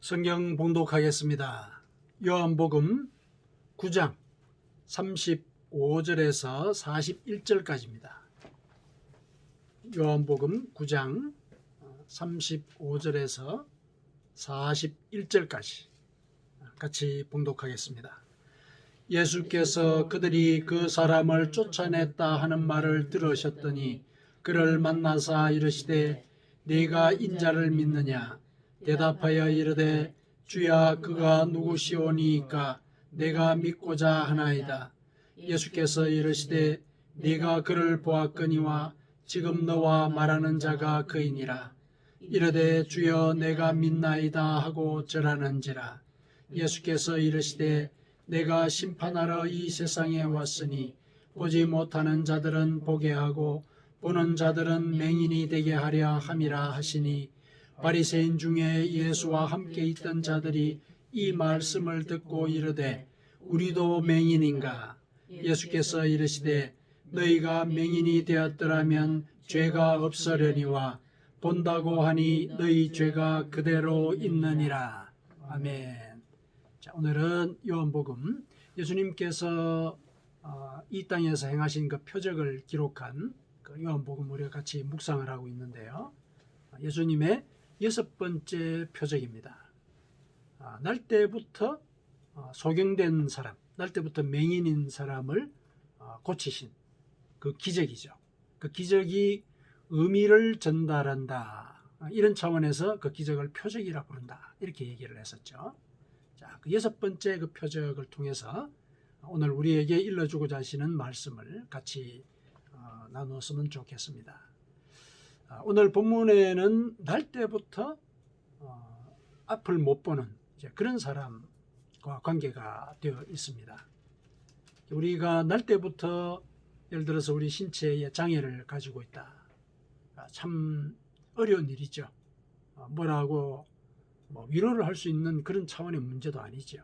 성경 봉독하겠습니다. 요한복음 9장 35절에서 41절까지입니다. 요한복음 9장 35절에서 41절까지 같이 봉독하겠습니다. 예수께서 그들이 그 사람을 쫓아냈다 하는 말을 들으셨더니 그를 만나사 이르시되 네가 인자를 믿느냐? 대답하여 이르되 주야 그가 누구시오니이까 내가 믿고자 하나이다. 예수께서 이르시되 네가 그를 보았거니와 지금 너와 말하는 자가 그이니라. 이르되 주여 내가 믿나이다 하고 절하는지라. 예수께서 이르시되 내가 심판하러 이 세상에 왔으니 보지 못하는 자들은 보게 하고 보는 자들은 맹인이 되게 하려 함이라 하시니 바리새인 중에 예수와 함께 있던 자들이 이 말씀을 듣고 이르되 우리도 맹인인가? 예수께서 이르시되 너희가 맹인이 되었더라면 죄가 없으려니와 본다고 하니 너희 죄가 그대로 있느니라. 아멘. 자, 오늘은 요한복음 예수님께서 이 땅에서 행하신 그 표적을 기록한 그 요한복음 우리가 같이 묵상을 하고 있는데요. 예수님의 6번째 표적입니다. 날 때부터 소경된 사람, 날 때부터 맹인인 사람을 고치신 그 기적이죠. 그 기적이 의미를 전달한다. 이런 차원에서 그 기적을 표적이라 부른다. 이렇게 얘기를 했었죠. 자, 그 6번째 그 표적을 통해서 오늘 우리에게 일러주고자 하시는 말씀을 같이 나누었으면 좋겠습니다. 오늘 본문에는 날 때부터 앞을 못 보는 그런 사람과 관계가 되어 있습니다. 우리가 날 때부터 예를 들어서 우리 신체에 장애를 가지고 있다. 참 어려운 일이죠. 뭐라고 위로를 할 수 있는 그런 차원의 문제도 아니죠.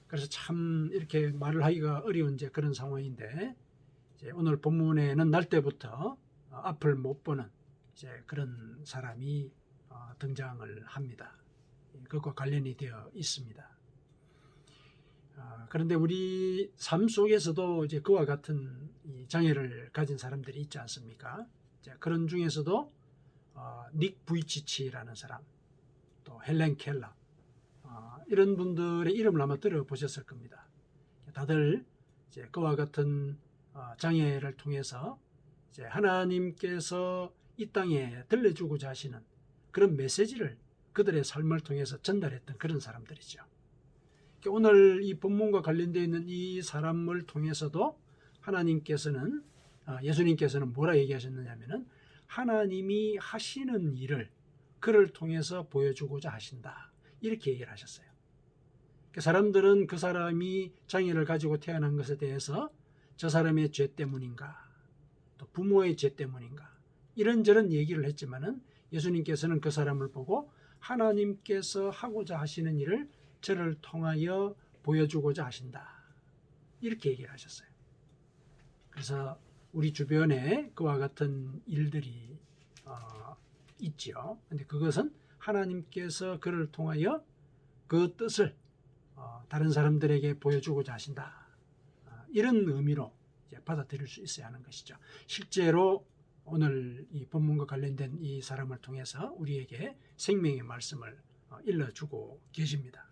그래서 참 이렇게 말을 하기가 어려운 그런 상황인데 오늘 본문에는 날 때부터 앞을 못 보는 그런 사람이 등장을 합니다. 그것과 관련이 되어 있습니다. 그런데 우리 삶 속에서도 그와 같은 장애를 가진 사람들이 있지 않습니까? 그런 중에서도 닉 부이치치라는 사람, 또 헬렌 켈러, 이런 분들의 이름을 아마 들어보셨을 겁니다. 다들 그와 같은 장애를 통해서 하나님께서 이 땅에 들려주고자 하시는 그런 메시지를 그들의 삶을 통해서 전달했던 그런 사람들이죠. 오늘 이 본문과 관련되어 있는 이 사람을 통해서도 하나님께서는 예수님께서는 뭐라 얘기하셨느냐면은 하나님이 하시는 일을 그를 통해서 보여주고자 하신다. 이렇게 얘기를 하셨어요. 사람들은 그 사람이 장애를 가지고 태어난 것에 대해서 저 사람의 죄 때문인가, 또 부모의 죄 때문인가, 이런저런 얘기를 했지만은 예수님께서는 그 사람을 보고 하나님께서 하고자 하시는 일을 저를 통하여 보여주고자 하신다. 이렇게 얘기를 하셨어요. 그래서 우리 주변에 그와 같은 일들이 있죠. 근데 그것은 하나님께서 그를 통하여 그 뜻을 다른 사람들에게 보여주고자 하신다. 이런 의미로 받아들일 수 있어야 하는 것이죠. 실제로 오늘 이 본문과 관련된 이 사람을 통해서 우리에게 생명의 말씀을 일러주고 계십니다.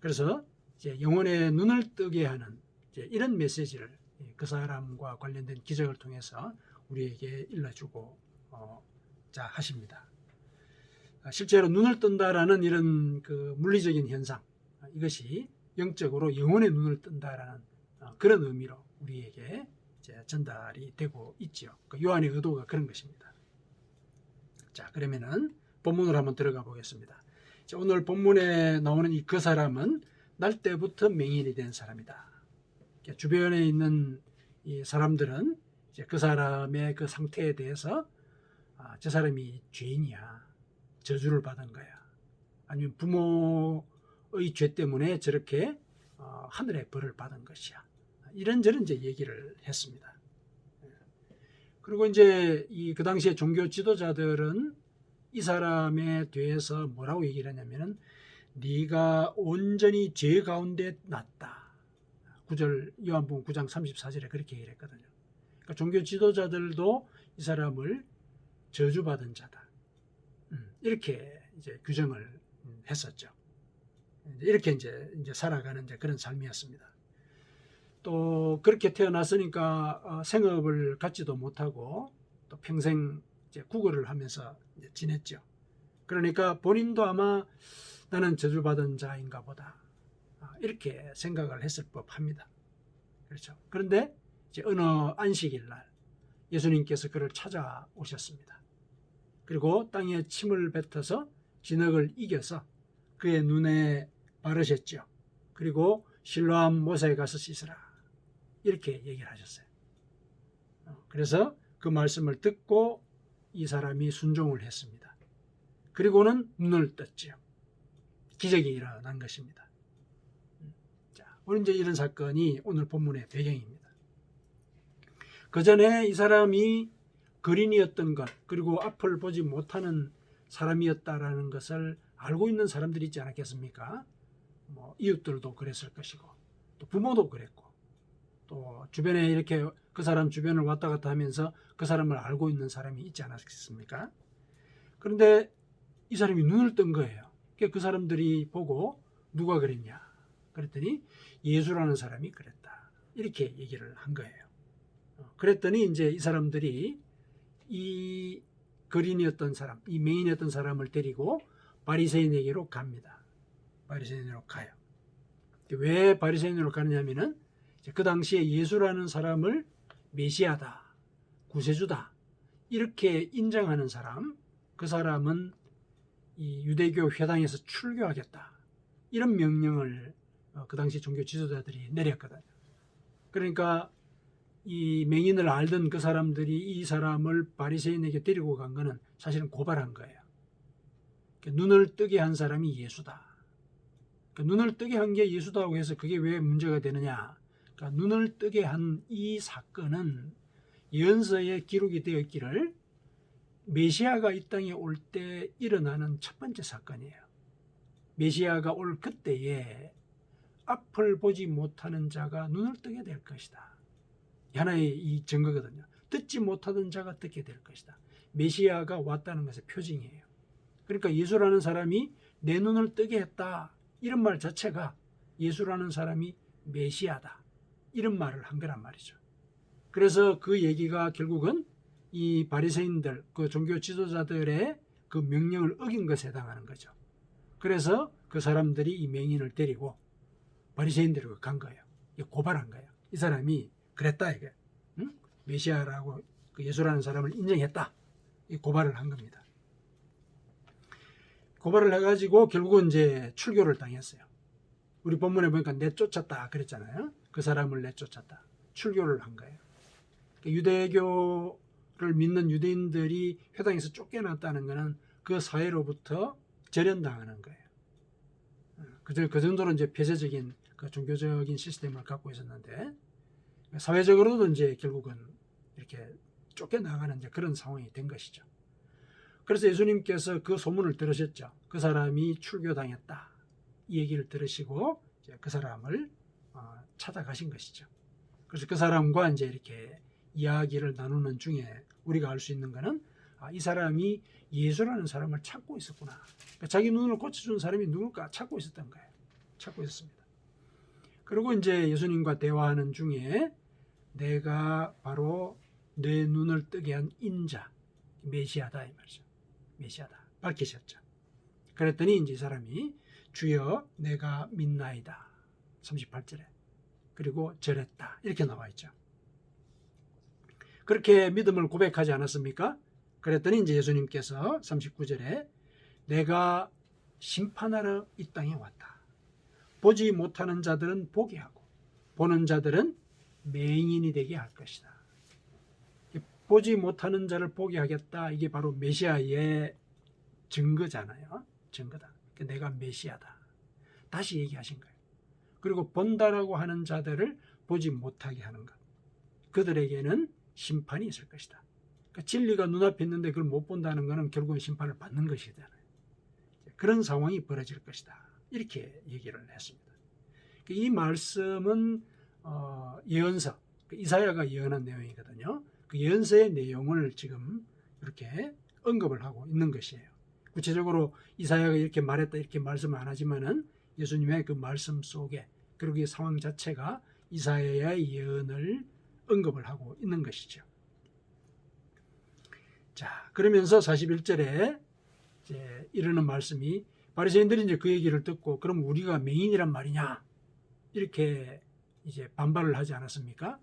그래서 영혼의 눈을 뜨게 하는 이런 메시지를 그 사람과 관련된 기적을 통해서 우리에게 일러주고 자 하십니다. 실제로 눈을 뜬다라는 이런 그 물리적인 현상, 이것이 영적으로 영혼의 눈을 뜬다라는 그런 의미로 우리에게 전달이 되고 있죠. 그 요한의 의도가 그런 것입니다. 자, 그러면은 본문으로 한번 들어가 보겠습니다. 자, 오늘 본문에 나오는 그 사람은 날 때부터 맹인이 된 사람이다. 주변에 있는 이 사람들은 그 사람의 그 상태에 대해서 저 사람이 죄인이야, 저주를 받은 거야, 아니면 부모의 죄 때문에 저렇게 하늘의 벌을 받은 것이야, 이런저런 얘기를 했습니다. 그리고 그 당시에 종교 지도자들은 이 사람에 대해서 뭐라고 얘기를 하냐면은 네가 온전히 죄 가운데 났다. 9절 요한복음 9장 34절에 그렇게 얘기를 했거든요. 그러니까 종교 지도자들도 이 사람을 저주받은 자다. 이렇게 이제 규정을 했었죠. 이렇게 이제 살아가는 이제 그런 삶이었습니다. 또 그렇게 태어났으니까 생업을 갖지도 못하고 또 평생 이제 구걸을 하면서 이제 지냈죠. 그러니까 본인도 아마 나는 저주받은 자인가 보다 이렇게 생각을 했을 법합니다. 그렇죠. 그런데 이제 어느 안식일 날 예수님께서 그를 찾아오셨습니다. 그리고 땅에 침을 뱉어서 진흙을 이겨서 그의 눈에 바르셨죠. 그리고 실로암 모세에 가서 씻으라 이렇게 얘기를 하셨어요. 그래서 그 말씀을 듣고 이 사람이 순종을 했습니다. 그리고는 눈을 떴죠. 기적이 일어난 것입니다. 자, 오늘 이제 이런 사건이 오늘 본문의 배경입니다. 그 전에 이 사람이 거린이었던 것, 그리고 앞을 보지 못하는 사람이었다라는 것을 알고 있는 사람들이 있지 않았겠습니까? 뭐 이웃들도 그랬을 것이고, 또 부모도 그랬고, 또 주변에 이렇게 그 사람 주변을 왔다 갔다 하면서 그 사람을 알고 있는 사람이 있지 않았겠습니까? 그런데 이 사람이 눈을 뜬 거예요. 그 사람들이 보고 누가 그랬냐? 그랬더니 예수라는 사람이 그랬다. 이렇게 얘기를 한 거예요. 그랬더니 이제 이 사람들이 이 거린이었던 사람, 이 맹인이었던 사람을 데리고 바리새인에게로 갑니다. 바리새인으로 가요. 왜 바리새인으로 가느냐면은 그 당시에 예수라는 사람을 메시아다, 구세주다 이렇게 인정하는 사람, 그 사람은 이 유대교 회당에서 출교하겠다 이런 명령을 그 당시 종교 지도자들이 내렸거든요. 그러니까 이 맹인을 알던 그 사람들이 이 사람을 바리새인에게 데리고 간 거는 사실은 고발한 거예요. 눈을 뜨게 한 사람이 예수다. 눈을 뜨게 한 게 예수다고 해서 그게 왜 문제가 되느냐? 그러니까 눈을 뜨게 한 이 사건은 예언서에 기록이 되어 있기를 메시아가 이 땅에 올 때 일어나는 첫 번째 사건이에요. 메시아가 올 그때에 앞을 보지 못하는 자가 눈을 뜨게 될 것이다. 하나의 이 증거거든요. 듣지 못하던 자가 듣게 될 것이다. 메시아가 왔다는 것의 표징이에요. 그러니까 예수라는 사람이 내 눈을 뜨게 했다. 이런 말 자체가 예수라는 사람이 메시아다. 이런 말을 한 거란 말이죠. 그래서 그 얘기가 결국은 이 바리새인들, 그 종교 지도자들의 그 명령을 어긴 것에 해당하는 거죠. 그래서 그 사람들이 이 맹인을 데리고 바리새인들에게 간 거예요. 고발한 거예요. 이 사람이 그랬다 이게, 응? 메시아라고 그 예수라는 사람을 인정했다. 이 고발을 한 겁니다. 고발을 해가지고 결국은 이제 출교를 당했어요. 우리 본문에 보니까 내쫓았다 그랬잖아요. 그 사람을 내쫓았다. 출교를 한 거예요. 유대교를 믿는 유대인들이 회당에서 쫓겨났다는 것은 그 사회로부터 절연당하는 거예요. 그 정도로 이제 폐쇄적인 그 종교적인 시스템을 갖고 있었는데 사회적으로도 이제 결국은 이렇게 쫓겨나가는 이제 그런 상황이 된 것이죠. 그래서 예수님께서 그 소문을 들으셨죠. 그 사람이 출교당했다. 이 얘기를 들으시고 이제 그 사람을 찾아가신 것이죠. 그래서 그 사람과 이제 이렇게 이야기를 나누는 중에 우리가 알 수 있는 것은 이 사람이 예수라는 사람을 찾고 있었구나. 그러니까 자기 눈을 고쳐준 사람이 누굴까 찾고 있었던 거예요. 찾고 있었습니다. 그리고 이제 예수님과 대화하는 중에 내가 바로 내 눈을 뜨게 한 인자, 메시아다 이 말이죠. 메시아다 밝히셨죠. 그랬더니 이제 이 사람이 주여 내가 믿나이다 38절에 그리고 절했다 이렇게 나와 있죠. 그렇게 믿음을 고백하지 않았습니까? 그랬더니 이제 예수님께서 39절에 내가 심판하러 이 땅에 왔다. 보지 못하는 자들은 보게 하고 보는 자들은 맹인이 되게 할 것이다. 보지 못하는 자를 보게 하겠다. 이게 바로 메시아의 증거잖아요. 증거다. 내가 메시아다. 다시 얘기하신 거예요. 그리고 본다라고 하는 자들을 보지 못하게 하는 것. 그들에게는 심판이 있을 것이다. 그러니까 진리가 눈앞에 있는데 그걸 못 본다는 것은 결국은 심판을 받는 것이잖아요. 그런 상황이 벌어질 것이다. 이렇게 얘기를 했습니다. 이 말씀은 예언서, 이사야가 예언한 내용이거든요. 그 예언서의 내용을 지금 이렇게 언급을 하고 있는 것이에요. 구체적으로 이사야가 이렇게 말했다 이렇게 말씀을 안 하지만은 예수님의 그 말씀 속에 그리고 이 상황 자체가 이사야의 예언을 언급을 하고 있는 것이죠. 자, 그러면서 41절에 이제 이르는 말씀이 바리새인들이 이제 그 얘기를 듣고 그럼 우리가 맹인이란 말이냐 이렇게 이제 반발을 하지 않았습니까?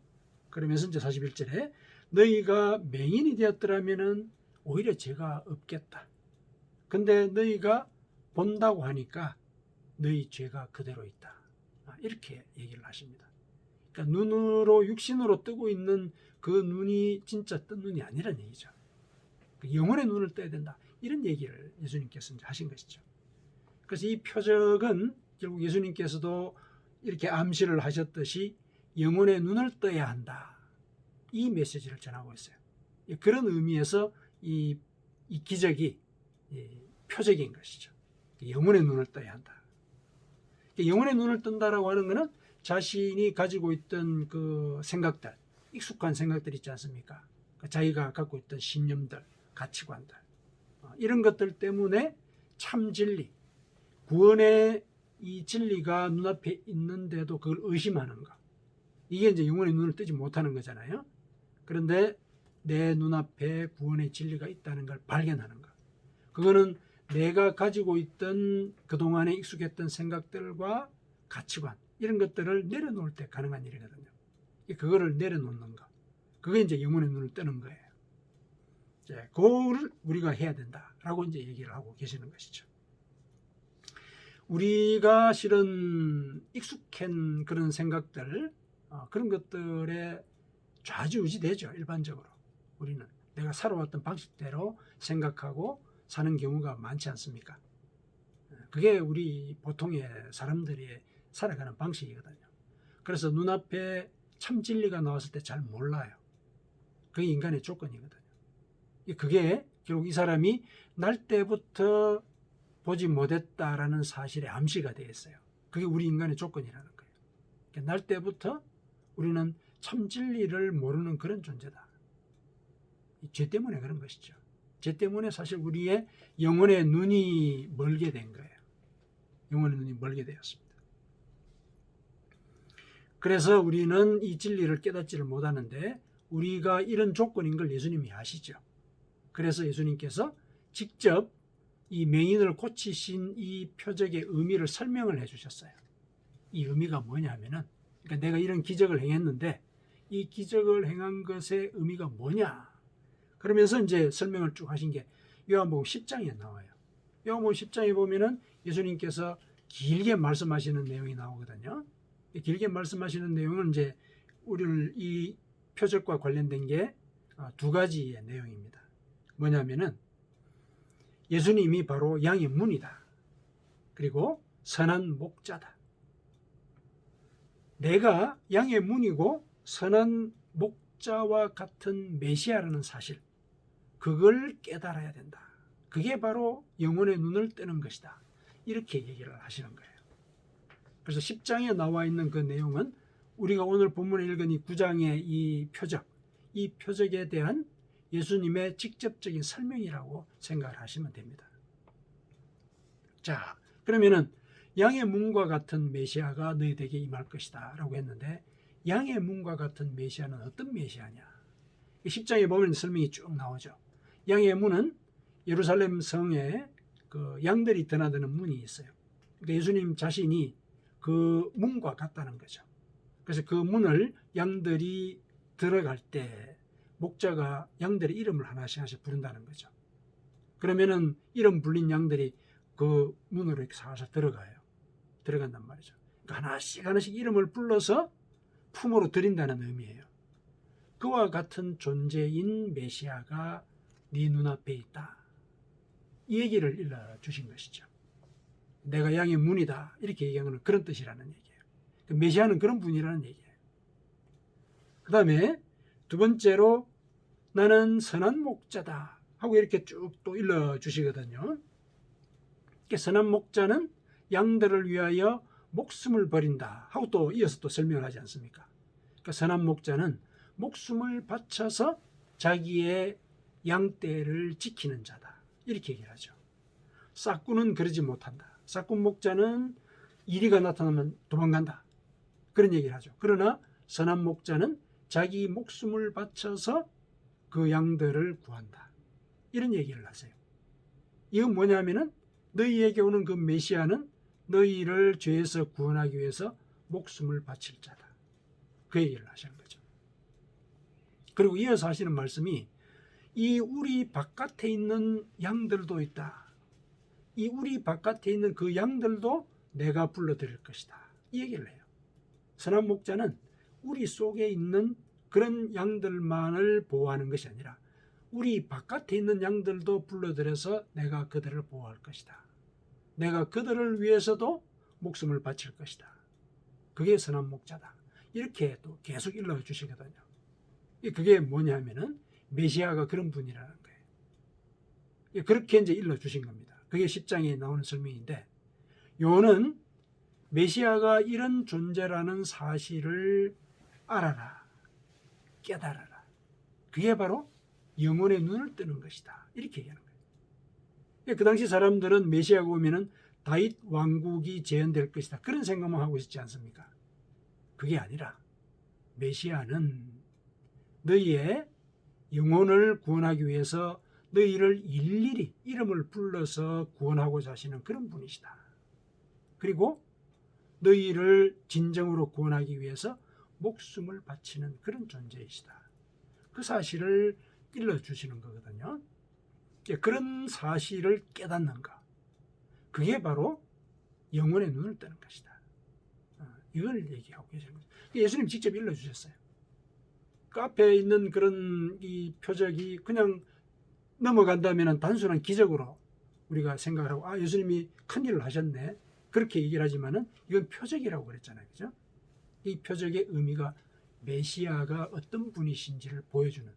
그러면서 이제 41절에 너희가 맹인이 되었더라면은 오히려 죄가 없겠다. 근데 너희가 본다고 하니까 너희 죄가 그대로 있다. 이렇게 얘기를 하십니다. 그러니까 눈으로 육신으로 뜨고 있는 그 눈이 진짜 뜬 눈이 아니란 얘기죠. 영혼의 눈을 떠야 된다. 이런 얘기를 예수님께서 이제 하신 것이죠. 그래서 이 표적은 결국 예수님께서도 이렇게 암시를 하셨듯이 영혼의 눈을 떠야 한다. 이 메시지를 전하고 있어요. 그런 의미에서 이 기적이 표적인 것이죠. 영혼의 눈을 떠야 한다. 영혼의 눈을 뜬다라고 하는 것은 자신이 가지고 있던 그 생각들, 익숙한 생각들 있지 않습니까? 자기가 갖고 있던 신념들, 가치관들, 이런 것들 때문에 참 진리, 구원의 이 진리가 눈앞에 있는데도 그걸 의심하는 것. 이게 이제 영혼의 눈을 뜨지 못하는 거잖아요. 그런데 내 눈앞에 구원의 진리가 있다는 걸 발견하는 것. 그거는 내가 가지고 있던 그동안에 익숙했던 생각들과 가치관, 이런 것들을 내려놓을 때 가능한 일이거든요. 그거를 내려놓는 것. 그게 이제 영혼의 눈을 뜨는 거예요. 이제 그거를 우리가 해야 된다라고 이제 얘기를 하고 계시는 것이죠. 우리가 실은 익숙한 그런 생각들, 그런 것들에 좌지우지되죠. 일반적으로 우리는 내가 살아왔던 방식대로 생각하고 사는 경우가 많지 않습니까? 그게 우리 보통의 사람들이 살아가는 방식이거든요. 그래서 눈앞에 참 진리가 나왔을 때 잘 몰라요. 그게 인간의 조건이거든요. 그게 결국 이 사람이 날 때부터 보지 못했다라는 사실에 암시가 되어 있어요. 그게 우리 인간의 조건이라는 거예요. 날 때부터 우리는 참 진리를 모르는 그런 존재다. 죄 때문에 그런 것이죠. 죄 때문에 사실 우리의 영혼의 눈이 멀게 된 거예요. 영혼의 눈이 멀게 되었습니다. 그래서 우리는 이 진리를 깨닫지를 못하는데 우리가 이런 조건인 걸 예수님이 아시죠. 그래서 예수님께서 직접 이 맹인을 고치신 이 표적의 의미를 설명을 해주셨어요. 이 의미가 뭐냐면은, 그러니까 내가 이런 기적을 행했는데 이 기적을 행한 것의 의미가 뭐냐? 그러면서 이제 설명을 쭉 하신 게 요한복음 10장에 나와요. 요한복음 10장에 보면은 예수님께서 길게 말씀하시는 내용이 나오거든요. 길게 말씀하시는 내용은 이제 우리를 이 표적과 관련된 게 두 가지의 내용입니다. 뭐냐면은 예수님이 바로 양의 문이다. 그리고 선한 목자다. 내가 양의 문이고 선한 목자와 같은 메시아라는 사실, 그걸 깨달아야 된다. 그게 바로 영혼의 눈을 뜨는 것이다. 이렇게 얘기를 하시는 거예요. 그래서 10장에 나와 있는 그 내용은 우리가 오늘 본문에 읽은 이 9장의 이 표적에 대한 예수님의 직접적인 설명이라고 생각을 하시면 됩니다. 자, 그러면은 양의 문과 같은 메시아가 너희에게 임할 것이다 라고 했는데, 양의 문과 같은 메시아는 어떤 메시아냐? 10장에 보면 설명이 쭉 나오죠. 양의 문은 예루살렘 성에 그 양들이 드나드는 문이 있어요. 그러니까 예수님 자신이 그 문과 같다는 거죠. 그래서 그 문을 양들이 들어갈 때 목자가 양들의 이름을 하나씩 부른다는 거죠. 그러면은 이름 불린 양들이 그 문으로 이렇게 살살 들어간단 말이죠. 그러니까 하나씩 이름을 불러서 품으로 들인다는 의미예요. 그와 같은 존재인 메시아가 네 눈앞에 있다. 이 얘기를 일러주신 것이죠. 내가 양의 문이다. 이렇게 얘기하는 건 그런 뜻이라는 얘기예요. 메시아는 그런 분이라는 얘기예요. 그 다음에 두 번째로 나는 선한 목자다 하고 이렇게 쭉 또 일러주시거든요. 선한 목자는 양들을 위하여 목숨을 버린다 하고 또 이어서 또 설명을 하지 않습니까? 그러니까 선한 목자는 목숨을 바쳐서 자기의 양떼를 지키는 자다 이렇게 얘기를 하죠. 싹군은 그러지 못한다. 싹군 목자는 이리가 나타나면 도망간다 그런 얘기를 하죠. 그러나 선한 목자는 자기 목숨을 바쳐서 그 양들을 구한다 이런 얘기를 하세요. 이건 뭐냐면은 너희에게 오는 그 메시아는 너희를 죄에서 구원하기 위해서 목숨을 바칠 자다 그 얘기를 하시는 거죠. 그리고 이어서 하시는 말씀이 이 우리 바깥에 있는 양들도 있다. 이 우리 바깥에 있는 그 양들도 내가 불러드릴 것이다 이 얘기를 해요. 선한 목자는 우리 속에 있는 그런 양들만을 보호하는 것이 아니라 우리 바깥에 있는 양들도 불러들여서 내가 그들을 보호할 것이다. 내가 그들을 위해서도 목숨을 바칠 것이다. 그게 선한 목자다. 이렇게 또 계속 일러주시거든요. 그게 뭐냐면은 메시아가 그런 분이라는 거예요. 그렇게 이제 일러주신 겁니다. 그게 10장에 나오는 설명인데, 요는 메시아가 이런 존재라는 사실을 알아라, 깨달아라. 그게 바로 영혼의 눈을 뜨는 것이다. 이렇게 얘기하는 거예요. 그 당시 사람들은 메시아가 오면은 다윗 왕국이 재현될 것이다. 그런 생각만 하고 있지 않습니까? 그게 아니라 메시아는 너희의 영혼을 구원하기 위해서 너희를 일일이 이름을 불러서 구원하고자 하시는 그런 분이시다. 그리고 너희를 진정으로 구원하기 위해서 목숨을 바치는 그런 존재이시다. 그 사실을 일러주시는 거거든요. 그런 사실을 깨닫는 것, 그게 바로 영혼의 눈을 뜨는 것이다. 이걸 얘기하고 계시는 거죠. 예수님 직접 일러주셨어요. 그 앞에 있는 그런 이 표적이 그냥 넘어간다면 단순한 기적으로 우리가 생각을 하고, 아, 예수님이 큰일을 하셨네, 그렇게 얘기를 하지만은 이건 표적이라고 그랬잖아요. 그죠? 이 표적의 의미가 메시아가 어떤 분이신지를 보여주는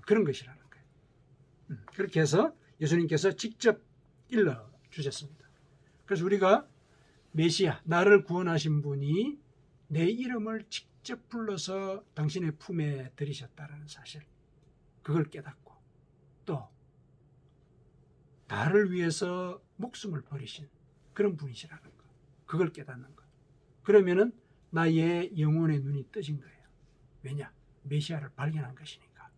그런 것이라는 거예요. 그렇게 해서 예수님께서 직접 일러주셨습니다. 그래서 우리가 메시아, 나를 구원하신 분이 내 이름을 직접 불러서 당신의 품에 들이셨다는 사실, 그걸 깨닫고 또 나를 위해서 목숨을 버리신 그런 분이시라는 것, 그걸 깨닫는 것. 그러면은 나의 영혼의 눈이 떠진 거예요. 왜냐? 메시아를 발견한 것이니까.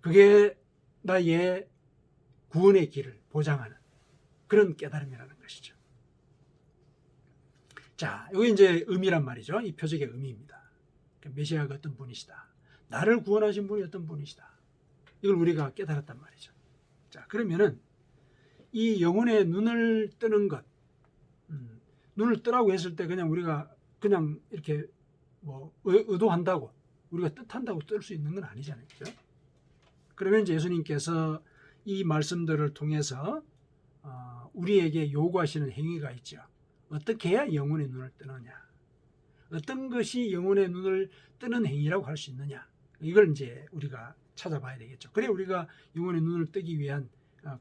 그게 나의 구원의 길을 보장하는 그런 깨달음이라는 것이죠. 자, 이게 이제 의미란 말이죠. 이 표적의 의미입니다. 메시아가 어떤 분이시다, 나를 구원하신 분이 어떤 분이시다, 이걸 우리가 깨달았단 말이죠. 자, 그러면은 이 영혼의 눈을 뜨는 것, 눈을 뜨라고 했을 때 그냥 우리가 그냥 이렇게 뭐 의도한다고, 우리가 뜻한다고 뜰 수 있는 건 아니잖아요. 그죠? 그러면 이제 예수님께서 이 말씀들을 통해서 우리에게 요구하시는 행위가 있죠. 어떻게 해야 영혼의 눈을 뜨느냐, 어떤 것이 영혼의 눈을 뜨는 행위라고 할 수 있느냐, 이걸 이제 우리가 찾아봐야 되겠죠. 그래 우리가 영혼의 눈을 뜨기 위한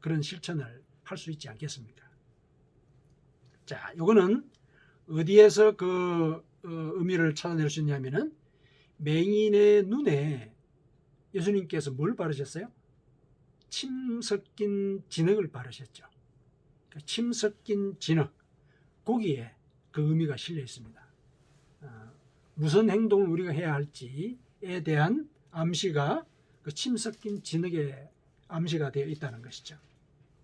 그런 실천을 할 수 있지 않겠습니까? 자, 요거는 어디에서 그 의미를 찾아낼 수 있냐면은 맹인의 눈에 예수님께서 뭘 바르셨어요? 침 섞인 진흙을 바르셨죠. 침 섞인 진흙, 거기에 그 의미가 실려 있습니다. 무슨 행동을 우리가 해야 할지에 대한 암시가 그 침 섞인 진흙에 암시가 되어 있다는 것이죠.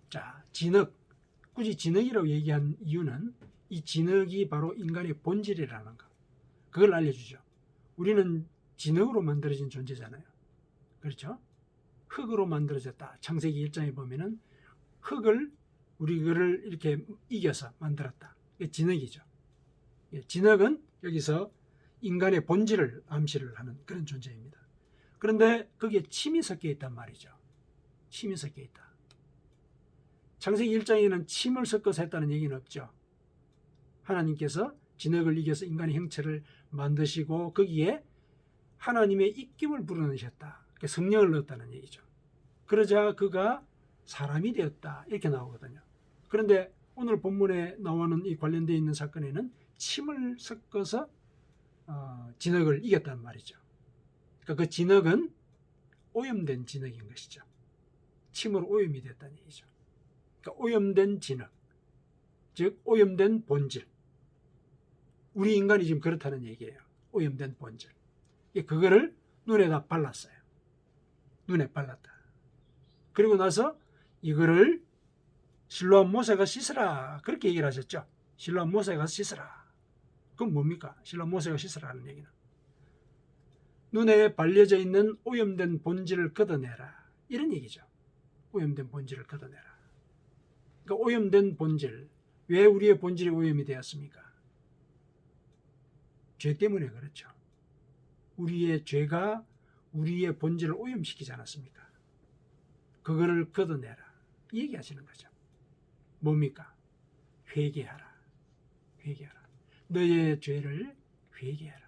자, 진흙, 굳이 진흙이라고 얘기한 이유는 이 진흙이 바로 인간의 본질이라는 것, 그걸 알려주죠. 우리는 진흙으로 만들어진 존재잖아요. 그렇죠? 흙으로 만들어졌다. 창세기 1장에 보면은 흙을 우리를 이렇게 이겨서 만들었다. 이게 진흙이죠. 진흙은 여기서 인간의 본질을 암시를 하는 그런 존재입니다. 그런데 거기에 침이 섞여 있단 말이죠. 침이 섞여 있다. 창세기 1장에는 침을 섞어서 했다는 얘기는 없죠. 하나님께서 진흙을 이겨서 인간의 형체를 만드시고 거기에 하나님의 입김을 불어넣으셨다. 성령을 얻었다는 얘기죠. 그러자 그가 사람이 되었다 이렇게 나오거든요. 그런데 오늘 본문에 나오는 이 관련되어 있는 사건에는 침을 섞어서 진흙을 이겼단 말이죠. 그러니까 그 진흙은 오염된 진흙인 것이죠. 침으로 오염이 됐다는 얘기죠. 그러니까 오염된 진흙, 즉 오염된 본질. 우리 인간이 지금 그렇다는 얘기예요. 오염된 본질. 그거를 눈에다 발랐어요. 눈에 발랐다. 그리고 나서 이거를 실로암 못에 가서 씻으라 그렇게 얘기를 하셨죠. 실로암 못에 가서 씻으라. 그건 뭡니까? 실로암 못에 가서 씻으라는 얘기는 눈에 발려져 있는 오염된 본질을 걷어내라 이런 얘기죠. 오염된 본질을 걷어내라. 그러니까 오염된 본질, 왜 우리의 본질이 오염이 되었습니까? 죄 때문에 그렇죠. 우리의 죄가 우리의 본질을 오염시키지 않았습니까? 그거를 걷어내라 이 얘기하시는 거죠. 뭡니까? 회개하라. 회개하라. 너의 죄를 회개하라.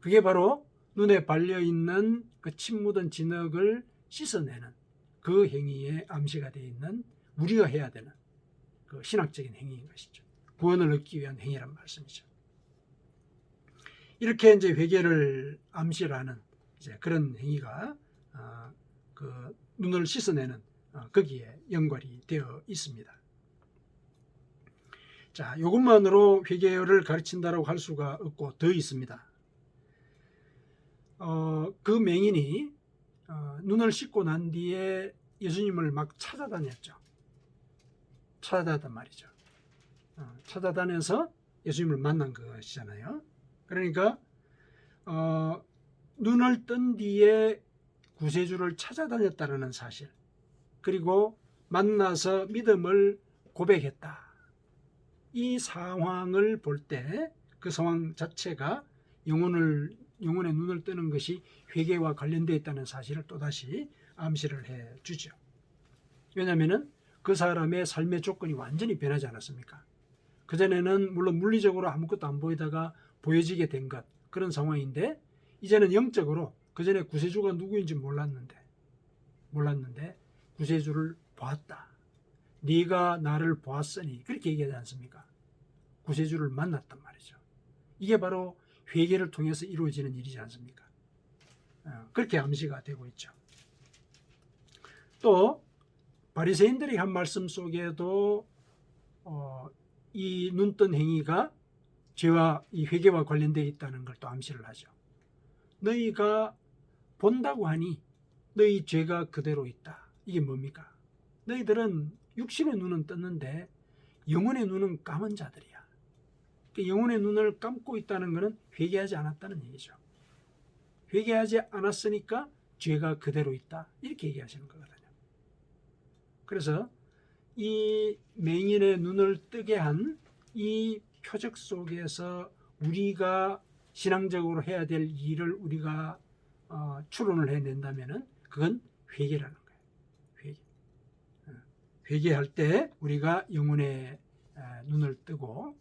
그게 바로 눈에 발려있는 그 침 묻은 진흙을 씻어내는 그 행위에 암시가 되어 있는 우리가 해야 되는 그 신학적인 행위인 것이죠. 구원을 얻기 위한 행위란 말씀이죠. 이렇게 이제 회개를 암시를 하는 이제 그런 행위가 그 눈을 씻어내는 거기에 연관이 되어 있습니다. 자, 이것만으로 회개를 가르친다라고 할 수가 없고 더 있습니다. 그 맹인이 눈을 씻고 난 뒤에 예수님을 막 찾아다녔죠. 찾아다녔단 말이죠. 찾아다녀서 예수님을 만난 것이잖아요. 그러니까 눈을 뜬 뒤에 구세주를 찾아다녔다는 사실, 그리고 만나서 믿음을 고백했다. 이 상황을 볼 때 그 상황 자체가 영혼의 눈을 뜨는 것이 회개와 관련되어 있다는 사실을 또다시 암시를 해주죠. 왜냐하면 그 사람의 삶의 조건이 완전히 변하지 않았습니까? 그전에는 물론 물리적으로 아무것도 안 보이다가 보여지게 된 것, 그런 상황인데 이제는 영적으로 그전에 구세주가 누구인지 몰랐는데 구세주를 보았다. 네가 나를 보았으니 그렇게 얘기하지 않습니까? 구세주를 만났단 말이죠. 이게 바로 회개를 통해서 이루어지는 일이지 않습니까? 그렇게 암시가 되고 있죠. 또 바리새인들이 한 말씀 속에도 이 눈뜬 행위가 죄와 이 회개와 관련되어 있다는 걸 또 암시를 하죠. 너희가 본다고 하니 너희 죄가 그대로 있다. 이게 뭡니까? 너희들은 육신의 눈은 떴는데 영혼의 눈은 감은 자들이야. 영혼의 눈을 감고 있다는 것은 회개하지 않았다는 얘기죠. 회개하지 않았으니까 죄가 그대로 있다. 이렇게 얘기하시는 거거든요. 그래서 이 맹인의 눈을 뜨게 한 이 표적 속에서 우리가 신앙적으로 해야 될 일을 우리가 추론을 해낸다면 그건 회개라는 거예요. 회개. 회개할 때 우리가 영혼의 눈을 뜨고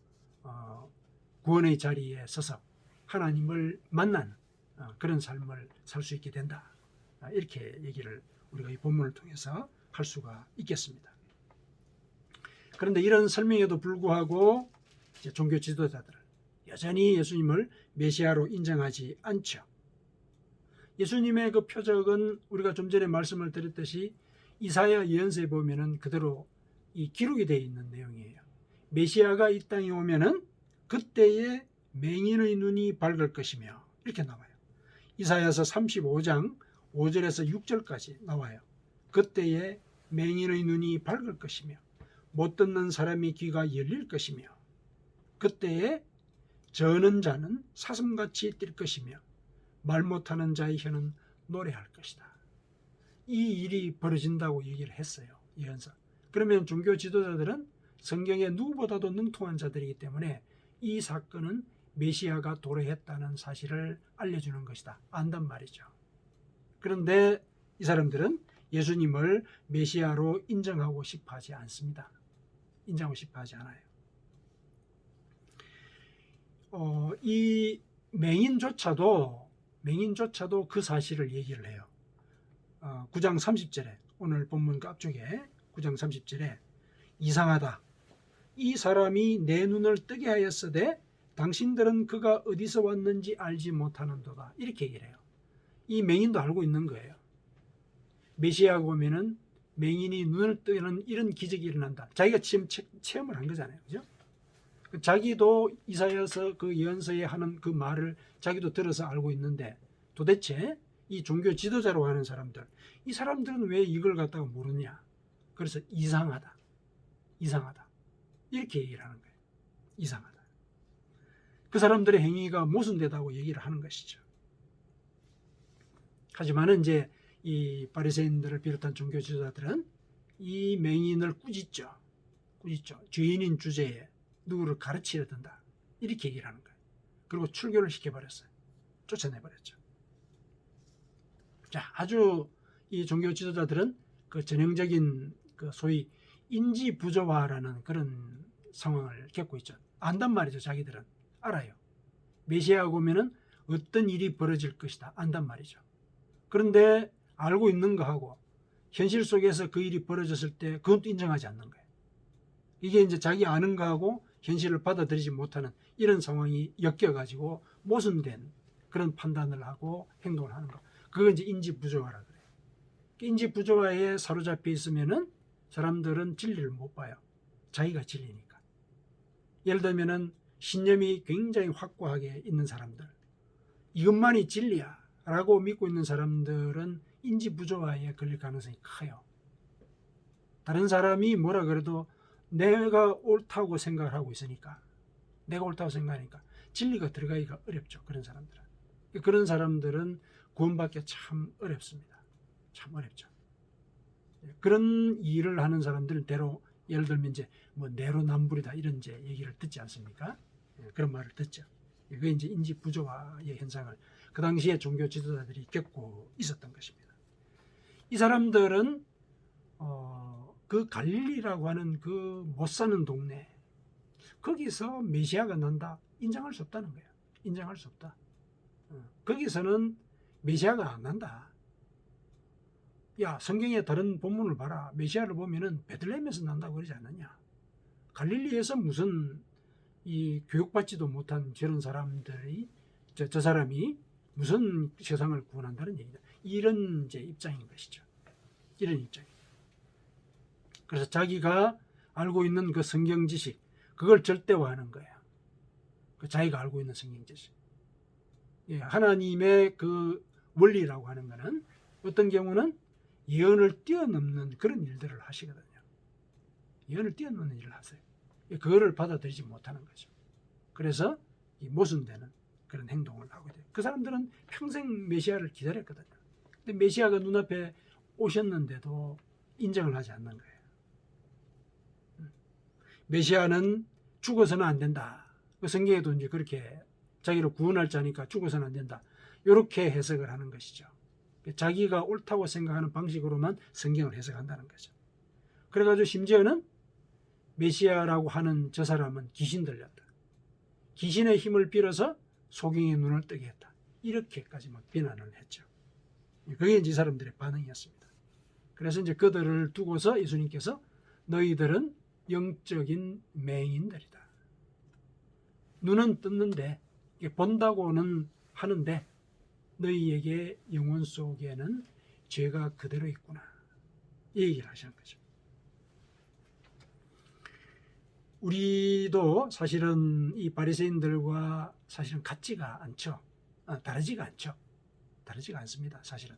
구원의 자리에 서서 하나님을 만나는 그런 삶을 살 수 있게 된다. 이렇게 얘기를 우리가 이 본문을 통해서 할 수가 있겠습니다. 그런데 이런 설명에도 불구하고 이제 종교 지도자들은 여전히 예수님을 메시아로 인정하지 않죠. 예수님의 그 표적은 우리가 좀 전에 말씀을 드렸듯이 이사야 예언서에 보면은 그대로 이 기록이 되어 있는 내용이에요. 메시아가 이 땅에 오면은 그때에 맹인의 눈이 밝을 것이며 이렇게 나와요. 이사야서 35장 5절에서 6절까지 나와요. 그때에 맹인의 눈이 밝을 것이며 못 듣는 사람의 귀가 열릴 것이며 그때에 저는 자는 사슴같이 뛸 것이며 말 못하는 자의 혀는 노래할 것이다. 이 일이 벌어진다고 얘기를 했어요. 예언서. 그러면 종교 지도자들은 성경에 누구보다도 능통한 자들이기 때문에 이 사건은 메시아가 도래했다는 사실을 알려주는 것이다. 안단 말이죠. 그런데 이 사람들은 예수님을 메시아로 인정하고 싶어 하지 않습니다. 인정하고 싶어 하지 않아요. 이 맹인조차도 맹인조차도 그 사실을 얘기를 해요. 9장 30절에 오늘 본문 그 앞쪽에 9장 30절에 이상하다. 이 사람이 내 눈을 뜨게 하였으되 당신들은 그가 어디서 왔는지 알지 못하는도다. 이렇게 얘기를 해요. 이 맹인도 알고 있는 거예요. 메시아가 오면은 맹인이 눈을 뜨는 이런 기적이 일어난다. 자기가 지금 체험을 한 거잖아요. 그죠? 자기도 이사야서 그 예언서에 하는 그 말을 자기도 들어서 알고 있는데 도대체 이 종교 지도자로 하는 사람들, 이 사람들은 왜 이걸 갖다가 모르냐? 그래서 이상하다. 이상하다. 이렇게 얘기를 하는 거예요. 이상하다. 그 사람들의 행위가 모순되다고 얘기를 하는 것이죠. 하지만은 이제 이 바리새인들을 비롯한 종교 지도자들은 이 맹인을 꾸짖죠. 죄인인 주제에 누구를 가르치려 든다. 이렇게 얘기를 하는 거예요. 그리고 출교를 시켜버렸어요. 쫓아내버렸죠. 자, 아주 이 종교 지도자들은 그 전형적인 그 소위 인지 부조화라는 그런 상황을 겪고 있죠. 안단 말이죠. 자기들은 알아요. 메시아가 오면은 어떤 일이 벌어질 것이다. 안단 말이죠. 그런데 알고 있는 거하고 현실 속에서 그 일이 벌어졌을 때 그것도 인정하지 않는 거예요. 이게 이제 자기 아는 거하고 현실을 받아들이지 못하는 이런 상황이 엮여가지고 모순된 그런 판단을 하고 행동을 하는 거. 그걸 이제 인지 부조화라 그래요. 인지 부조화에 사로잡혀 있으면은 사람들은 진리를 못 봐요. 자기가 진리니까. 예를 들면은 신념이 굉장히 확고하게 있는 사람들, 이것만이 진리야 라고 믿고 있는 사람들은 인지 부조화에 걸릴 가능성이 커요. 다른 사람이 뭐라 그래도 내가 옳다고 생각을 하고 있으니까, 내가 옳다고 생각하니까 진리가 들어가기가 어렵죠. 그런 사람들은 구원받기가 참 어렵습니다. 참 어렵죠. 그런 일을 하는 사람들은 대로 예를 들면 이제 뭐 내로남불이다 이런 이제 얘기를 듣지 않습니까? 그런 말을 듣죠. 그게 이제 인지 부조화의 현상을 그 당시에 종교 지도자들이 겪고 있었던 것입니다. 이 사람들은 그 갈릴리라고 하는 그 못 사는 동네, 거기서 메시아가 난다 인정할 수 없다는 거예요. 인정할 수 없다. 거기서는 메시아가 안 난다. 야, 성경의 다른 본문을 봐라. 메시아를 보면은 베들레헴에서 난다고 그러지 않느냐. 갈릴리에서 무슨 이 교육받지도 못한 저런 사람들이 저 사람이 무슨 세상을 구원한다는 얘기다. 이런 이제 입장인 것이죠. 이런 입장. 그래서 자기가 알고 있는 그 성경 지식, 그걸 절대화하는 거예요. 그 자기가 알고 있는 성경 지식. 예, 하나님의 그 원리라고 하는 것은 어떤 경우는 예언을 뛰어넘는 그런 일들을 하시거든요. 예언을 뛰어넘는 일을 하세요. 그거를 받아들이지 못하는 거죠. 그래서 이 모순되는 그런 행동을 하게 돼요. 그 사람들은 평생 메시아를 기다렸거든요. 근데 메시아가 눈앞에 오셨는데도 인정을 하지 않는 거예요. 메시아는 죽어서는 안 된다. 그 성경에도 이제 그렇게 자기를 구원할 자니까 죽어서는 안 된다. 이렇게 해석을 하는 것이죠. 자기가 옳다고 생각하는 방식으로만 성경을 해석한다는 거죠. 그래가지고 심지어는 메시아라고 하는 저 사람은 귀신 들렸다. 귀신의 힘을 빌어서 소경의 눈을 뜨게 했다. 이렇게까지 막 비난을 했죠. 그게 이제 이 사람들의 반응이었습니다. 그래서 이제 그들을 두고서 예수님께서 너희들은 영적인 맹인들이다. 눈은 떴는데 본다고는 하는데 너희에게 영혼 속에는 죄가 그대로 있구나. 이 얘기를 하시는 거죠. 우리도 사실은 이 바리새인들과 사실은 같지가 않죠. 다르지가 않죠. 다르지가 않습니다. 사실은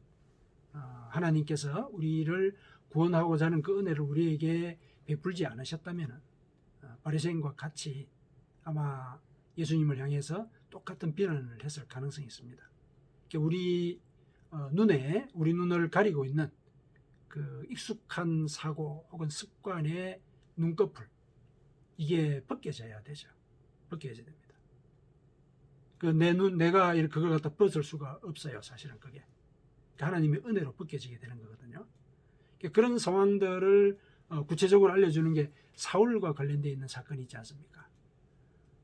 하나님께서 우리를 구원하고자 하는 그 은혜를 우리에게 베풀지 않으셨다면 바리새인과 같이 아마 예수님을 향해서 똑같은 비난을 했을 가능성이 있습니다. 우리 눈을 가리고 있는 그 익숙한 사고 혹은 습관의 눈꺼풀, 이게 벗겨져야 되죠. 벗겨져야 됩니다. 내가 그걸 갖다 벗을 수가 없어요. 사실은 그게 하나님의 은혜로 벗겨지게 되는 거거든요. 그런 상황들을 구체적으로 알려주는 게 사울과 관련되어 있는 사건이 있지 않습니까?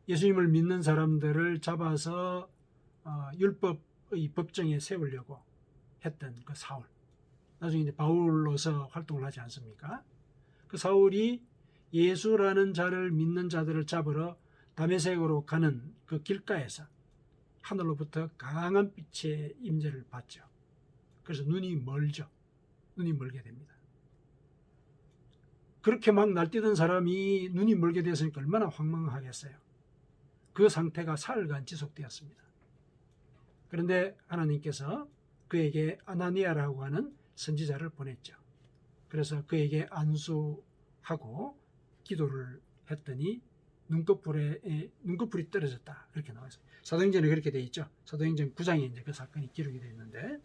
예수님을 믿는 사람들을 잡아서 율법 법정에 세우려고 했던 그 사울, 나중에 이제 바울로서 활동을 하지 않습니까? 그 사울이 예수라는 자를 믿는 자들을 잡으러 다메섹으로 가는 그 길가에서 하늘로부터 강한 빛의 임재를 받죠. 그래서 눈이 멀죠. 눈이 멀게 됩니다. 그렇게 막 날뛰던 사람이 눈이 멀게 되었으니까 얼마나 황망하겠어요. 그 상태가 사흘간 지속되었습니다. 그런데 하나님께서 그에게 아나니아라고 하는 선지자를 보냈죠. 그래서 그에게 안수하고 기도를 했더니 눈꺼풀이 떨어졌다. 그렇게 나와있어요. 사도행전에 그렇게 되어 있죠. 사도행전 9장에 이제 그 사건이 기록이 되어 있는데,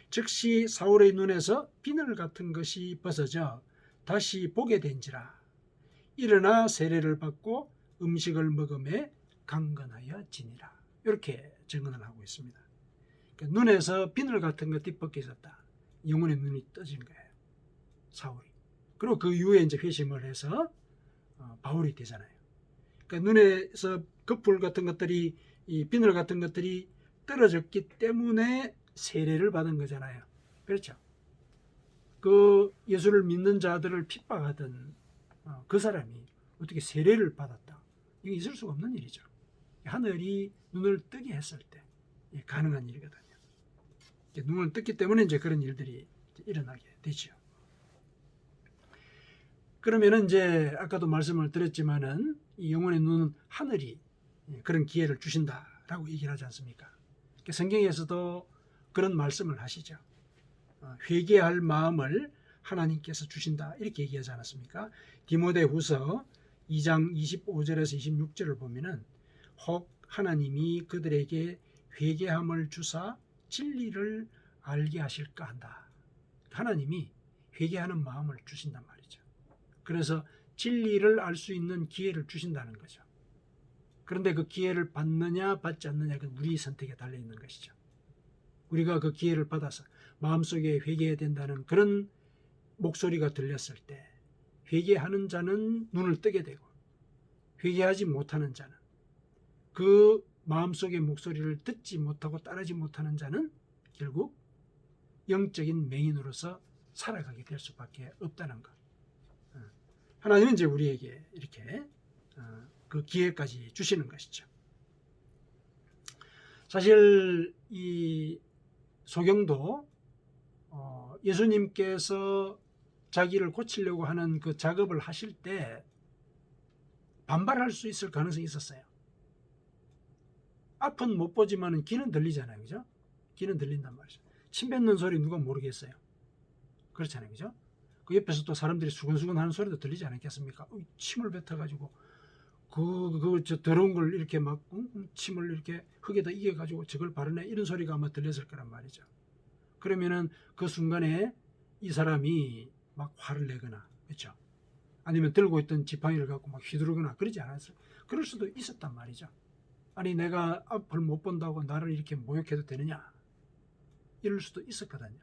즉시 사울의 눈에서 비늘 같은 것이 벗어져 다시 보게 된지라. 일어나 세례를 받고 음식을 먹음에 강건하여 지니라. 이렇게 증언을 하고 있습니다. 그러니까 눈에서 비늘 같은 것이 벗겨졌다. 영혼의 눈이 떠진 거예요, 사울이. 그리고 그 이후에 이제 회심을 해서 바울이 되잖아요. 그러니까 눈에서 거풀 같은 것들이, 이 비늘 같은 것들이 떨어졌기 때문에 세례를 받은 거잖아요. 그렇죠? 그 예수를 믿는 자들을 핍박하던 그 사람이 어떻게 세례를 받았다? 이게 있을 수가 없는 일이죠. 하늘이 눈을 뜨게 했을 때 가능한 일이거든요. 눈을 떴기 때문에 이제 그런 일들이 일어나게 되죠. 그러면은 이제 아까도 말씀을 드렸지만은 이 영혼의 눈은 하늘이 그런 기회를 주신다라고 얘기를 하지 않습니까? 성경에서도 그런 말씀을 하시죠. 회개할 마음을 하나님께서 주신다, 이렇게 얘기하지 않았습니까? 디모데후서 2장 25절에서 26절을 보면은 혹 하나님이 그들에게 회개함을 주사 진리를 알게 하실까 한다. 하나님이 회개하는 마음을 주신단 말이죠. 그래서 진리를 알 수 있는 기회를 주신다는 거죠. 그런데 그 기회를 받느냐 받지 않느냐, 그 우리 선택에 달려 있는 것이죠. 우리가 그 기회를 받아서 마음속에 회개해야 된다는 그런 목소리가 들렸을 때, 회개하는 자는 눈을 뜨게 되고 회개하지 못하는 자는, 그 마음속의 목소리를 듣지 못하고 따르지 못하는 자는 결국 영적인 맹인으로서 살아가게 될 수밖에 없다는 것. 하나님은 이제 우리에게 이렇게 그 기회까지 주시는 것이죠. 사실 이 소경도 예수님께서 자기를 고치려고 하는 그 작업을 하실 때 반발할 수 있을 가능성이 있었어요. 앞은 못 보지만 귀는 들리잖아요. 그죠? 귀는 들린단 말이죠. 침 뱉는 소리 누가 모르겠어요. 그렇잖아요. 그죠? 그 옆에서 또 사람들이 수근수근 하는 소리도 들리지 않겠습니까? 침을 뱉어가지고 저 더러운 걸 이렇게 막 침을 이렇게 흙에다 이겨가지고 저걸 바르네, 이런 소리가 아마 들렸을 거란 말이죠. 그러면은 그 순간에 이 사람이 막 화를 내거나, 그렇죠? 아니면 들고 있던 지팡이를 갖고 막 휘두르거나 그러지 않았어요. 그럴 수도 있었단 말이죠. 아니, 내가 앞을 못 본다고 나를 이렇게 모욕해도 되느냐, 이럴 수도 있었거든요.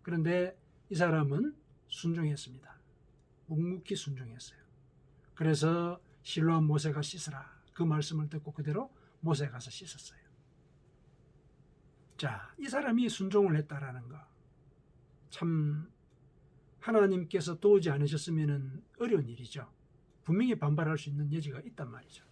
그런데 이 사람은 순종했습니다. 묵묵히 순종했어요. 그래서 실로암 모세가 씻으라, 그 말씀을 듣고 그대로 모세 가서 씻었어요. 자, 이 사람이 순종을 했다라는 거, 참 하나님께서 도우지 않으셨으면 어려운 일이죠. 분명히 반발할 수 있는 여지가 있단 말이죠.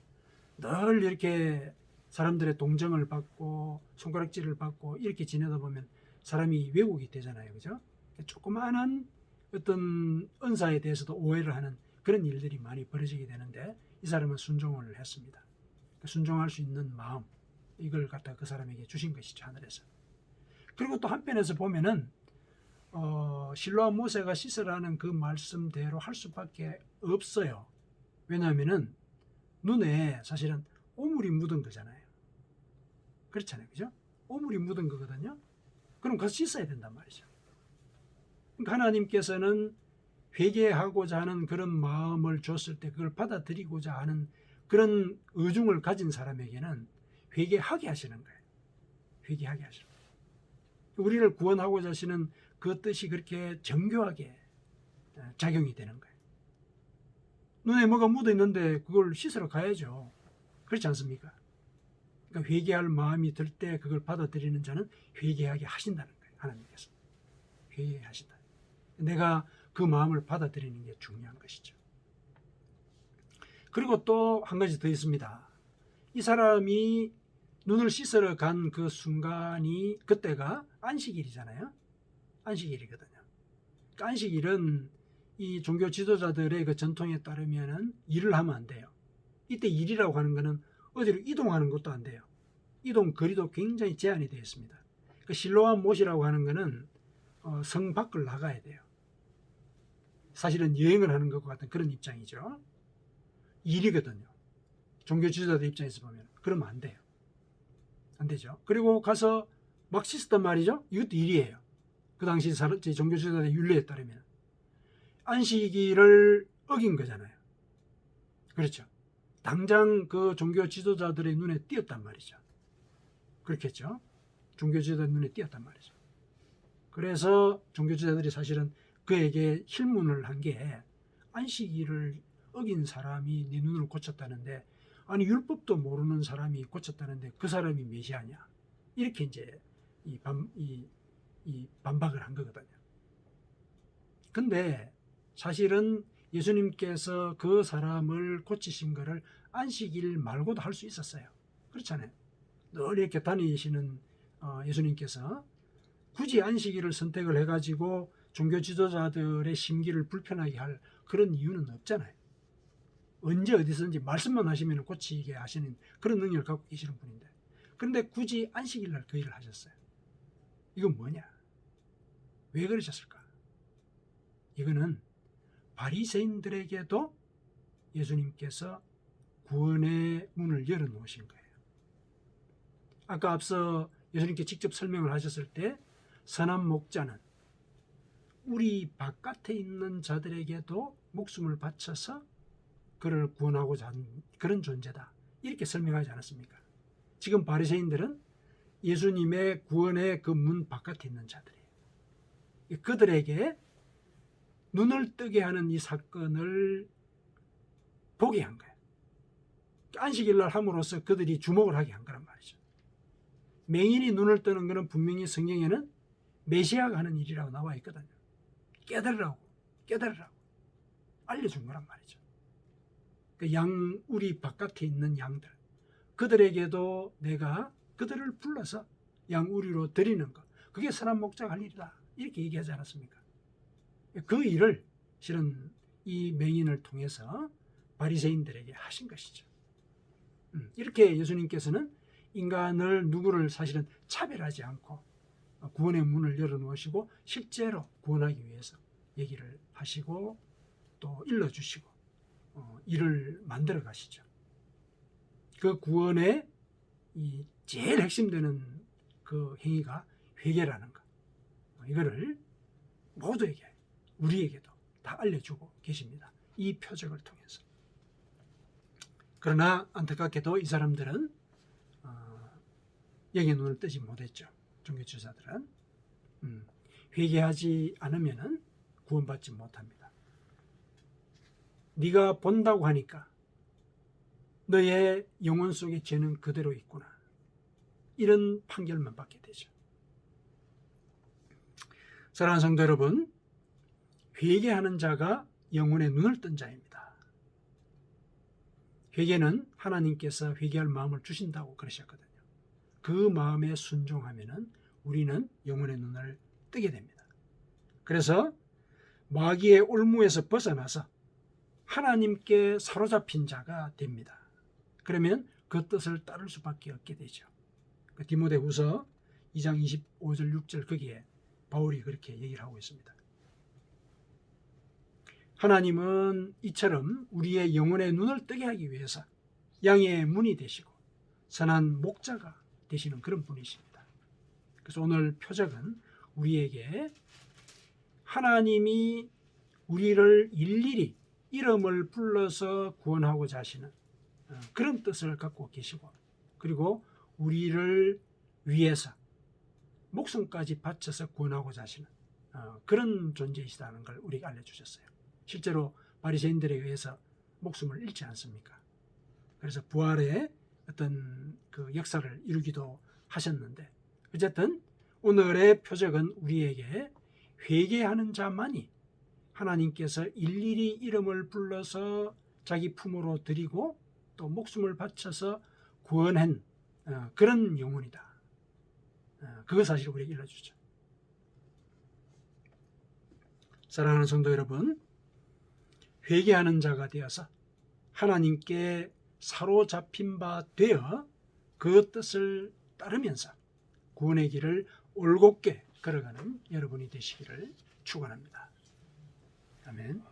늘 이렇게 사람들의 동정을 받고 손가락질을 받고 이렇게 지내다 보면 사람이 왜곡이 되잖아요. 그죠? 조그마한 어떤 은사에 대해서도 오해를 하는 그런 일들이 많이 벌어지게 되는데, 이 사람은 순종을 했습니다. 순종할 수 있는 마음, 이걸 갖다 그 사람에게 주신 것이죠, 하늘에서. 그리고 또 한편에서 보면은 실로암 모세가 씻으라는 그 말씀대로 할 수밖에 없어요. 왜냐하면은 눈에 사실은 오물이 묻은 거잖아요. 그렇잖아요. 그죠? 오물이 묻은 거거든요. 그럼 가서 씻어야 된단 말이죠. 그러니까 하나님께서는 회개하고자 하는 그런 마음을 줬을 때 그걸 받아들이고자 하는 그런 의중을 가진 사람에게는 회개하게 하시는 거예요. 회개하게 하시는 거예요. 우리를 구원하고자 하시는 그 뜻이 그렇게 정교하게 작용이 되는 거예요. 눈에 뭐가 묻어 있는데 그걸 씻으러 가야죠. 그렇지 않습니까? 그러니까 회개할 마음이 들 때 그걸 받아들이는 자는 회개하게 하신다는 거예요. 하나님께서 회개하게 하신다. 내가 그 마음을 받아들이는 게 중요한 것이죠. 그리고 또 한 가지 더 있습니다. 이 사람이 눈을 씻으러 간 그 순간이 그때가 안식일이잖아요. 안식일이거든요. 그러니까 안식일은 이 종교 지도자들의 그 전통에 따르면은 일을 하면 안 돼요. 이때 일이라고 하는 거는 어디로 이동하는 것도 안 돼요. 이동 거리도 굉장히 제한이 되어 있습니다. 그 실로암 못이라고 하는 거는 성 밖을 나가야 돼요. 사실은 여행을 하는 것과 같은 그런 입장이죠. 일이거든요. 종교 지도자들 입장에서 보면 그러면 안 돼요. 안 되죠. 그리고 가서 막 씻었단 말이죠. 이것도 일이에요. 그 당시 종교 지도자들의 율례에 따르면 안식일을 어긴 거잖아요. 그렇죠. 당장 그 종교 지도자들의 눈에 띄었단 말이죠. 그렇겠죠. 종교 지도자들 눈에 띄었단 말이죠. 그래서 종교 지도자들이 사실은 그에게 힐문을 한 게 안식일을 어긴 사람이 네 눈을 고쳤다는데, 아니 율법도 모르는 사람이 고쳤다는데 그 사람이 메시아냐, 이렇게 이제 반박을 한 거거든요. 근데 사실은 예수님께서 그 사람을 고치신 거를 안식일 말고도 할 수 있었어요. 그렇잖아요. 늘 이렇게 다니시는 예수님께서 굳이 안식일을 선택을 해가지고 종교 지도자들의 심기를 불편하게 할 그런 이유는 없잖아요. 언제 어디서든지 말씀만 하시면 고치게 하시는 그런 능력을 갖고 계시는 분인데, 그런데 굳이 안식일날 그 일을 하셨어요. 이건 뭐냐? 왜 그러셨을까? 이거는 바리새인들에게도 예수님께서 구원의 문을 열어놓으신 거예요. 아까 앞서 예수님께 직접 설명을 하셨을 때 선한 목자는 우리 바깥에 있는 자들에게도 목숨을 바쳐서 그를 구원하고자 하는 그런 존재다, 이렇게 설명하지 않았습니까? 지금 바리새인들은 예수님의 구원의 그 문 바깥에 있는 자들이에요. 그들에게 눈을 뜨게 하는 이 사건을 보게 한 거예요. 안식일날 함으로써 그들이 주목을 하게 한 거란 말이죠. 맹인이 눈을 뜨는 것은 분명히 성경에는 메시아가 하는 일이라고 나와 있거든요. 깨달으라고 알려준 거란 말이죠. 우리 바깥에 있는 양들, 그들에게도 내가 그들을 불러서 양우리로 드리는 것, 그게 선한 목자가 할 일이다, 이렇게 얘기하지 않았습니까? 그 일을 실은 이 맹인을 통해서 바리새인들에게 하신 것이죠. 이렇게 예수님께서는 인간을 누구를 사실은 차별하지 않고 구원의 문을 열어놓으시고 실제로 구원하기 위해서 얘기를 하시고 또 일러주시고 일을 만들어 가시죠. 그 구원의 이 제일 핵심되는 그 행위가 회개라는 것, 이거를 모두에게, 우리에게도 다 알려주고 계십니다. 이 표적을 통해서. 그러나 안타깝게도 이 사람들은 여기에 눈을 뜨지 못했죠. 종교지도자들은 회개하지 않으면 구원받지 못합니다. 네가 본다고 하니까 너의 영혼 속에 죄는 그대로 있구나, 이런 판결만 받게 되죠. 사랑하는 성도 여러분, 회개하는 자가 영혼의 눈을 뜬 자입니다. 회개는 하나님께서 회개할 마음을 주신다고 그러셨거든요. 그 마음에 순종하면 우리는 영혼의 눈을 뜨게 됩니다. 그래서 마귀의 올무에서 벗어나서 하나님께 사로잡힌 자가 됩니다. 그러면 그 뜻을 따를 수밖에 없게 되죠. 디모데후서 2장 25절 6절 거기에 바울이 그렇게 얘기를 하고 있습니다. 하나님은 이처럼 우리의 영혼의 눈을 뜨게 하기 위해서 양의 문이 되시고 선한 목자가 되시는 그런 분이십니다. 그래서 오늘 표적은 우리에게 하나님이 우리를 일일이 이름을 불러서 구원하고자 하시는 그런 뜻을 갖고 계시고, 그리고 우리를 위해서 목숨까지 바쳐서 구원하고자 하시는 그런 존재이시다는 걸 우리에게 알려주셨어요. 실제로 바리새인들에 의해서 목숨을 잃지 않습니까? 그래서 부활의 어떤 그 역사를 이루기도 하셨는데, 어쨌든 오늘의 표적은 우리에게 회개하는 자만이 하나님께서 일일이 이름을 불러서 자기 품으로 드리고 또 목숨을 바쳐서 구원한 그런 영혼이다. 그 사실을 우리에게 일러주죠. 사랑하는 성도 여러분, 회개하는 자가 되어서 하나님께 사로잡힌 바 되어 그 뜻을 따르면서 구원의 길을 올곧게 걸어가는 여러분이 되시기를 축원합니다. 아멘.